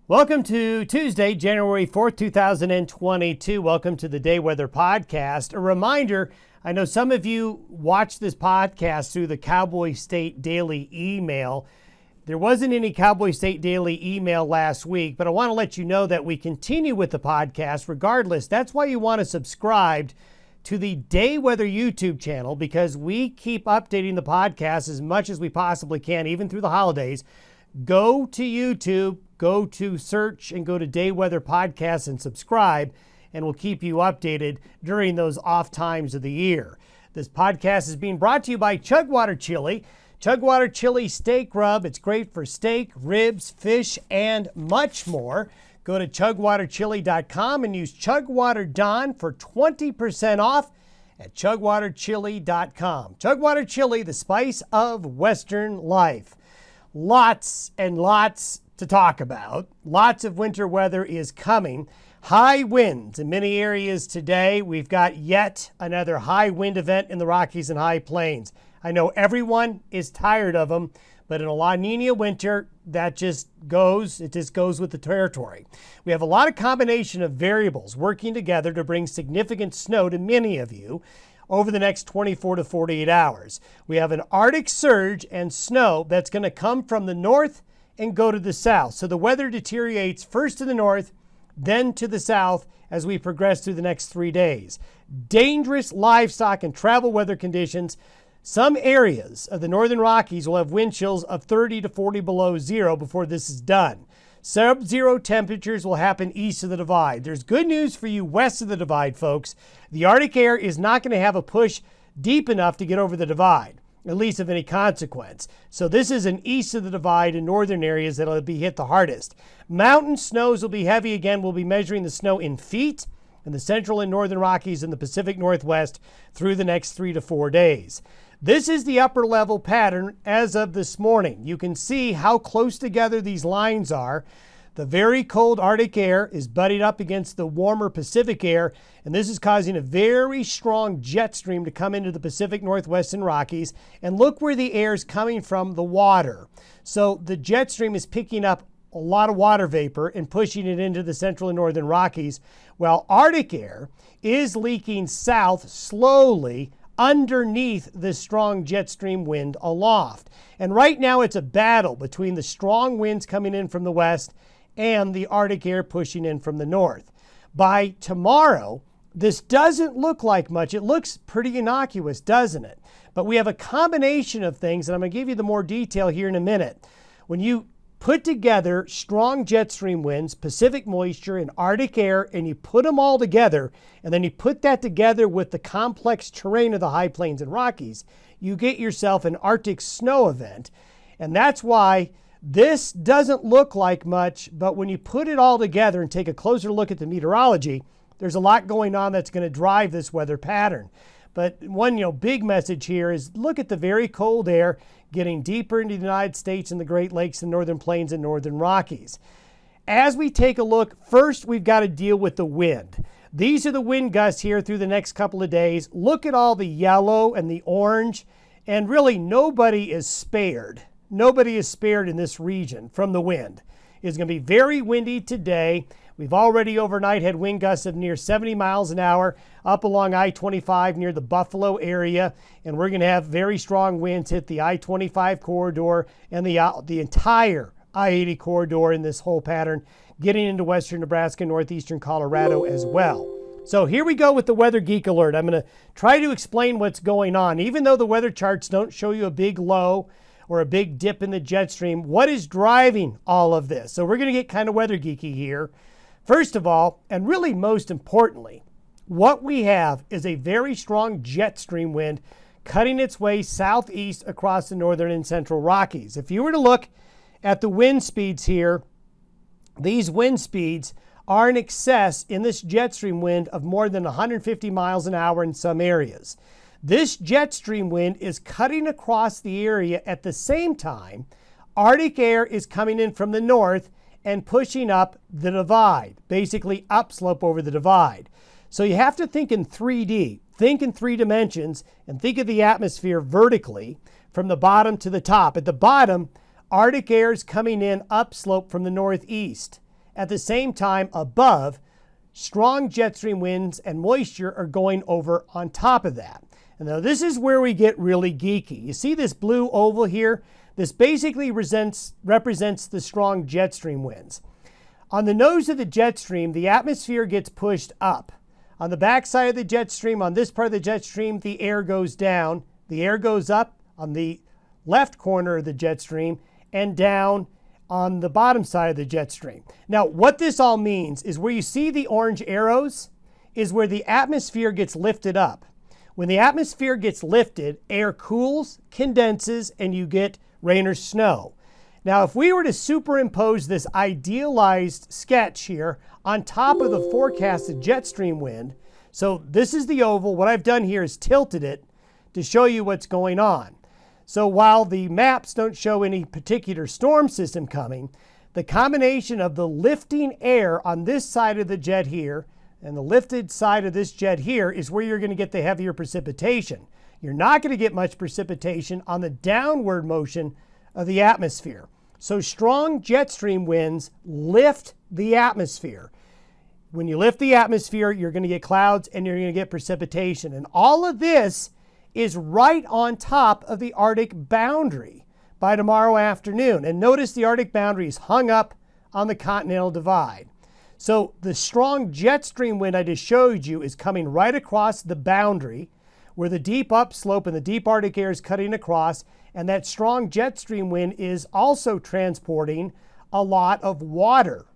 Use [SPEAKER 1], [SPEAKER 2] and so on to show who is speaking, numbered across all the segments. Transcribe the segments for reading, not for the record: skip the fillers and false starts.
[SPEAKER 1] Welcome to Tuesday, January 4th, 2022. Welcome to the Day Weather Podcast. A reminder, I know some of you watch this podcast through the Cowboy State Daily email. There wasn't any Cowboy State Daily email last week, but I want to let you know that we continue with the podcast regardless. That's why you want to subscribe to the Day Weather YouTube channel, because we keep updating the podcast as much as we possibly can, even through the holidays. Go to YouTube, go to search, and go to Day Weather Podcast and subscribe, and we'll keep you updated during those off times of the year. This podcast is being brought to you by Chugwater Chili. Chugwater Chili Steak Rub. It's great for steak, ribs, fish, and much more. Go to chugwaterchili.com and use ChugwaterDon for 20% off at chugwaterchili.com. Chugwater Chili, the spice of Western life. Lots and lots to talk about. Lots of winter weather is coming. High winds in many areas today. We've got yet another high wind event in the Rockies and High Plains. I know everyone is tired of them, but in a La Nina winter, it just goes with the territory. We have a lot of combination of variables working together to bring significant snow to many of you over the next 24 to 48 hours. We have an Arctic surge and snow that's going to come from the north and go to the south. So the weather deteriorates first to the north, then to the south as we progress through the next 3 days. Dangerous livestock and travel weather conditions. Some areas of the northern Rockies will have wind chills of 30 to 40 below zero before this is done. Sub-zero temperatures will happen east of the divide. There's good news for you west of the divide, folks. The Arctic air is not going to have a push deep enough to get over the divide, at least of any consequence. So this is an east of the divide in northern areas that'll be hit the hardest. Mountain snows will be heavy again. We'll be measuring the snow in feet in the central and northern Rockies and the Pacific Northwest through the next 3 to 4 days. This is the upper level pattern as of this morning. You can see how close together these lines are. The very cold Arctic air is butting up against the warmer Pacific air, and this is causing a very strong jet stream to come into the Pacific Northwest and Rockies. And look where the air is coming from, the water. So the jet stream is picking up a lot of water vapor and pushing it into the central and northern Rockies, while Arctic air is leaking south slowly underneath the strong jet stream wind aloft. And right now it's a battle between the strong winds coming in from the west and the Arctic air pushing in from the north. By tomorrow, this doesn't look like much. It looks pretty innocuous, doesn't it? But we have a combination of things, and I'm going to give you the more detail here in a minute. When you put together strong jet stream winds, Pacific moisture, and Arctic air, and you put them all together, and then you put that together with the complex terrain of the High Plains and Rockies, you get yourself an Arctic snow event. And that's why this doesn't look like much, but when you put it all together and take a closer look at the meteorology, there's a lot going on that's going to drive this weather pattern. But one big message here is look at the very cold air getting deeper into the United States and the Great Lakes and Northern Plains and Northern Rockies. As we take a look, first we've got to deal with the wind. These are the wind gusts here through the next couple of days. Look at all the yellow and the orange, and really nobody is spared. Nobody is spared in this region from the wind. It's going to be very windy today. We've already overnight had wind gusts of near 70 miles an hour up along I-25 near the Buffalo area. And we're going to have very strong winds hit the I-25 corridor and the entire I-80 corridor in this whole pattern, getting into western Nebraska, northeastern Colorado as well. So here we go with the Weather Geek Alert. I'm going to try to explain what's going on. Even though the weather charts don't show you a big low or a big dip in the jet stream, what is driving all of this? So we're going to get kind of weather geeky here. First of all, and really most importantly, what we have is a very strong jet stream wind cutting its way southeast across the northern and central Rockies. If you were to look at the wind speeds here, these wind speeds are in excess in this jet stream wind of more than 150 miles an hour in some areas. This jet stream wind is cutting across the area at the same time Arctic air is coming in from the north and pushing up the divide, basically upslope over the divide. So you have to think in 3D, think in 3 dimensions, and think of the atmosphere vertically from the bottom to the top. At the bottom, Arctic air is coming in upslope from the northeast. At the same time, above, strong jet stream winds and moisture are going over on top of that. And now this is where we get really geeky. You see this blue oval here? This basically represents the strong jet stream winds. On the nose of the jet stream, the atmosphere gets pushed up. On the back side of the jet stream, on this part of the jet stream, the air goes down. The air goes up on the left corner of the jet stream and down on the bottom side of the jet stream. Now, what this all means is where you see the orange arrows is where the atmosphere gets lifted up. When the atmosphere gets lifted, air cools, condenses, and you get rain or snow. Now, if we were to superimpose this idealized sketch here on top of the forecasted jet stream wind, so this is the oval. What I've done here is tilted it to show you what's going on. So while the maps don't show any particular storm system coming, the combination of the lifting air on this side of the jet here and the lifted side of this jet here is where you're going to get the heavier precipitation. You're not going to get much precipitation on the downward motion of the atmosphere. So strong jet stream winds lift the atmosphere. When you lift the atmosphere, you're going to get clouds and you're going to get precipitation. And all of this is right on top of the Arctic boundary by tomorrow afternoon. And notice the Arctic boundary is hung up on the continental divide. So the strong jet stream wind I just showed you is coming right across the boundary where the deep upslope and the deep Arctic air is cutting across, and that strong jet stream wind is also transporting a lot of water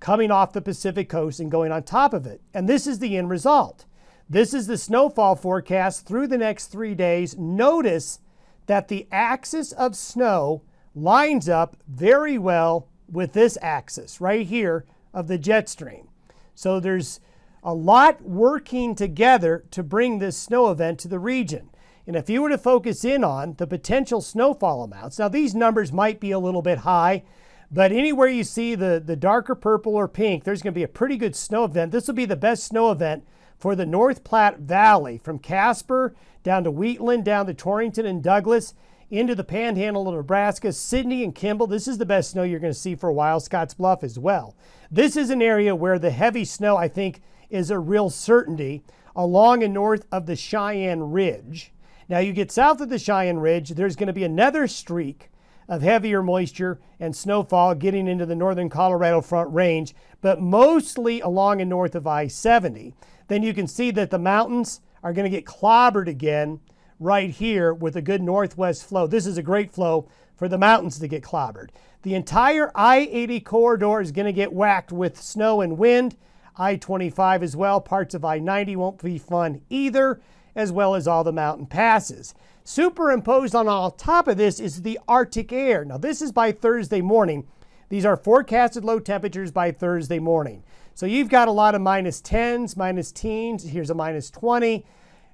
[SPEAKER 1] coming off the Pacific coast and going on top of it. And this is the end result. This is the snowfall forecast through the next 3 days. Notice that the axis of snow lines up very well with this axis right here of the jet stream. So there's a lot working together to bring this snow event to the region. And if you were to focus in on the potential snowfall amounts, now these numbers might be a little bit high, but anywhere you see the darker purple or pink, there's going to be a pretty good snow event. This will be the best snow event for the North Platte Valley, from Casper down to Wheatland, down to Torrington and Douglas, into the panhandle of Nebraska, Sidney and Kimball. This is the best snow you're going to see for a while. Scotts Bluff as well. This is an area where the heavy snow, I think, is a real certainty along and north of the Cheyenne Ridge. Now you get south of the Cheyenne Ridge, there's going to be another streak of heavier moisture and snowfall getting into the northern Colorado Front Range, but mostly along and north of I-70. Then you can see that the mountains are going to get clobbered again right here with a good northwest flow. This is a great flow for the mountains to get clobbered. The entire I-80 corridor is going to get whacked with snow and wind. I-25 as well. Parts of I-90 won't be fun either, as well as all the mountain passes. Superimposed on top of this is the Arctic air. Now this is by Thursday morning. These are forecasted low temperatures by Thursday morning. So you've got a lot of -10s, -teens. Here's a -20.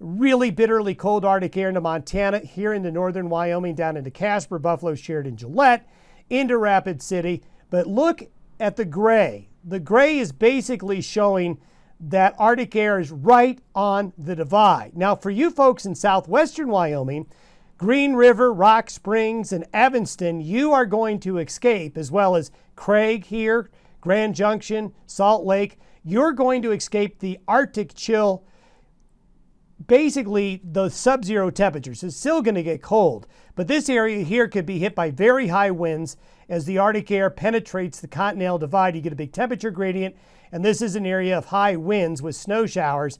[SPEAKER 1] Really bitterly cold Arctic air into Montana, here into northern Wyoming, down into Casper, Buffalo, Sheridan, Gillette, into Rapid City. But look at the gray. The gray is basically showing that Arctic air is right on the divide. Now, for you folks in southwestern Wyoming, Green River, Rock Springs, and Evanston, you are going to escape, as well as Craig here, Grand Junction, Salt Lake. You're going to escape the Arctic chill, basically the sub-zero temperatures. It's still going to get cold, but this area here could be hit by very high winds as the Arctic air penetrates the continental divide. You get a big temperature gradient, and this is an area of high winds with snow showers.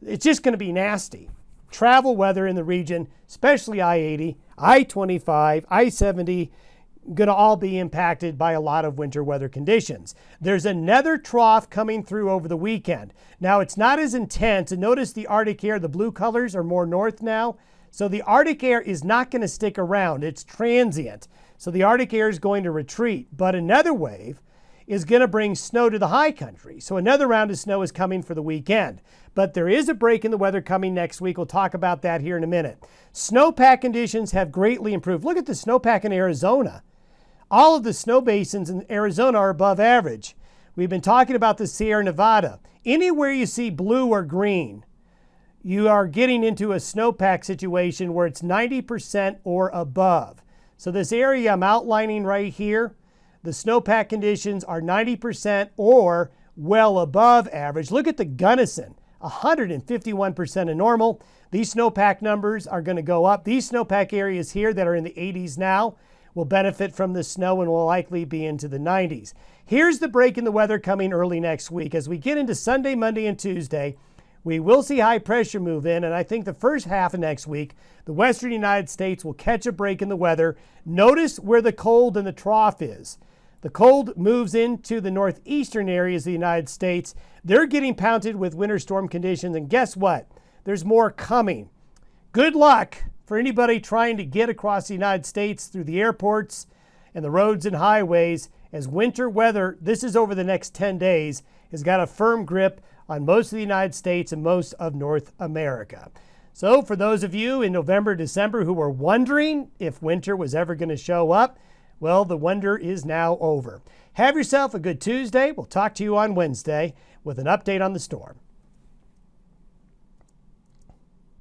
[SPEAKER 1] It's just going to be nasty. Travel weather in the region, especially I-80, I-25, I-70, going to all be impacted by a lot of winter weather conditions. There's another trough coming through over the weekend. Now, it's not as intense, and notice the Arctic air, the blue colors are more north now. So the Arctic air is not going to stick around. It's transient. So the Arctic air is going to retreat. But another wave is going to bring snow to the high country. So another round of snow is coming for the weekend. But there is a break in the weather coming next week. We'll talk about that here in a minute. Snowpack conditions have greatly improved. Look at the snowpack in Arizona. All of the snow basins in Arizona are above average. We've been talking about the Sierra Nevada. Anywhere you see blue or green, you are getting into a snowpack situation where it's 90% or above. So this area I'm outlining right here, The snowpack conditions are 90% or well above average. Look at the Gunnison, 151% of normal. These snowpack numbers are going to go up. These snowpack areas here that are in the 80s now will benefit from the snow and will likely be into the 90s. Here's the break in the weather coming early next week. As we get into Sunday, Monday, and Tuesday, we will see high pressure move in, and I think the first half of next week, the western United States will catch a break in the weather. Notice where the cold and the trough is. The cold moves into the northeastern areas of the United States. They're getting pounded with winter storm conditions, and guess what? There's more coming. Good luck for anybody trying to get across the United States through the airports and the roads and highways, as winter weather, this is over the next 10 days, has got a firm grip on most of the United States and most of North America. So for those of you in November, December who were wondering if winter was ever going to show up, well, the wonder is now over. Have yourself a good Tuesday. We'll talk to you on Wednesday with an update on the storm.